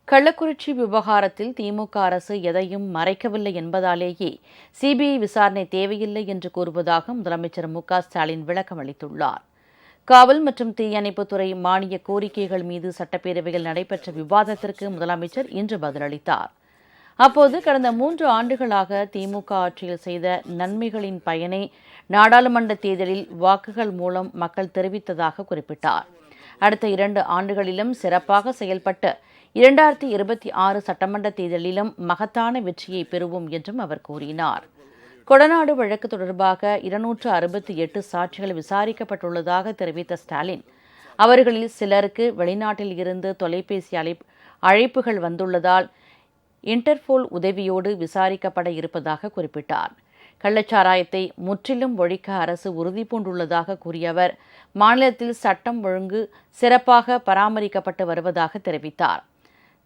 கள்ளக்குறிச்சி விவகாரத்தில் திமுக அரசு எதையும் மறைக்கவில்லை என்பதாலேயே சிபிஐ விசாரணை தேவையில்லை என்று கூறுவதாக முதலமைச்சர் மு.க.ஸ்டாலின் விளக்கம் அளித்துள்ளார். காவல் மற்றும் தீயணைப்புத்துறை மானிய கோரிக்கைகள் மீது சட்டப்பேரவையில் நடைபெற்ற விவாதத்திற்கு முதலமைச்சர் இன்று பதிலளித்தார். அப்போது கடந்த 3 ஆண்டுகளாக திமுக ஆட்சியில் செய்த நன்மைகளின் பயனை நாடாளுமன்ற தேர்தலில் வாக்குகள் மூலம் மக்கள் தெரிவித்ததாக குறிப்பிட்டார். அடுத்த 2 ஆண்டுகளிலும் சிறப்பாக செயல்பட்டு 2026 சட்டமன்ற தேர்தலிலும் மகத்தான வெற்றியை பெறுவோம் என்றும் அவர் கூறினார். கொடநாடு வழக்கு தொடர்பாக 268 சாட்சிகள் விசாரிக்கப்பட்டுள்ளதாக தெரிவித்த ஸ்டாலின், அவர்களில் சிலருக்கு வெளிநாட்டில் இருந்து தொலைபேசி அழைப்புகள் வந்துள்ளதால் இன்டர்போல் உதவியோடு விசாரிக்கப்பட இருப்பதாக குறிப்பிட்டார். கள்ளச்சாராயத்தை முற்றிலும் ஒழிக்க அரசு உறுதிபூண்டுள்ளதாக கூறிய அவர், மாநிலத்தில் சட்டம் ஒழுங்கு சிறப்பாக பராமரிக்கப்பட்டு வருவதாக தெரிவித்தார்.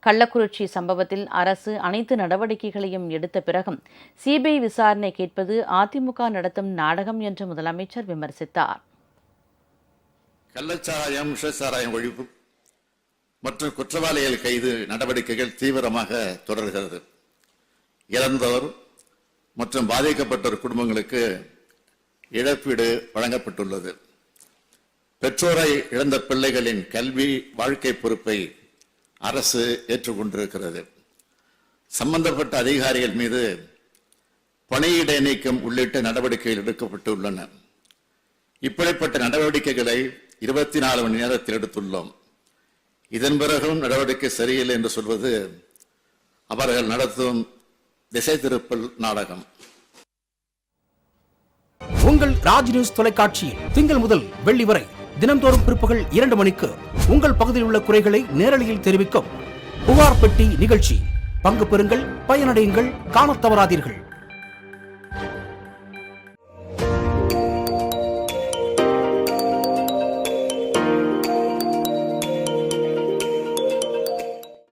கள்ளக்குறிச்சி சம்பவத்தில் அரசு அனைத்து நடவடிக்கைகளையும் எடுத்த பிறகும் சிபிஐ விசாரணை கேட்பது அதிமுக நடத்தும் நாடகம் என்று முதலமைச்சர் விமர்சித்தார். கள்ளச்சாராயம், விஷச்சாராயம் ஒழிப்பு மற்றும் குற்றவாளிகள் கைது நடவடிக்கைகள் தீவிரமாக தொடர்கிறது. இறந்தோர் மற்றும் பாதிக்கப்பட்டோர் குடும்பங்களுக்கு இழப்பீடு வழங்கப்பட்டுள்ளது. பெற்றோரை இழந்த பிள்ளைகளின் கல்வி வாழ்க்கை பொறுப்பை அரசு ஏற்றுக்கொண்டிருக்கிறது. சம்பந்தப்பட்ட அதிகாரிகள் மீது பணியிட நீக்கம் உள்ளிட்ட நடவடிக்கைகள் எடுக்கப்பட்டுள்ளன. இப்படிப்பட்ட நடவடிக்கைகளை 24 மணி நேரத்தில் எடுத்துள்ளோம். இதன் பிறகும் நடவடிக்கை சரியில்லை என்று சொல்வது அவர்கள் நடத்தும் திசை திருப்பல் நாடகம். உங்கள் ராஜ் நியூஸ் தொலைக்காட்சியில் திங்கள் முதல் வெள்ளி வரை தினந்தோறும் பிற்பகல் 2 மணிக்கு உங்கள் பகுதியில் உள்ள குறைகளை நேரலையில் தெரிவிக்கும் புகார் பெட்டி நிகழ்ச்சி. பங்கு பெறுங்கள், பயனடையுங்கள், காணத் தவறாதீர்கள்.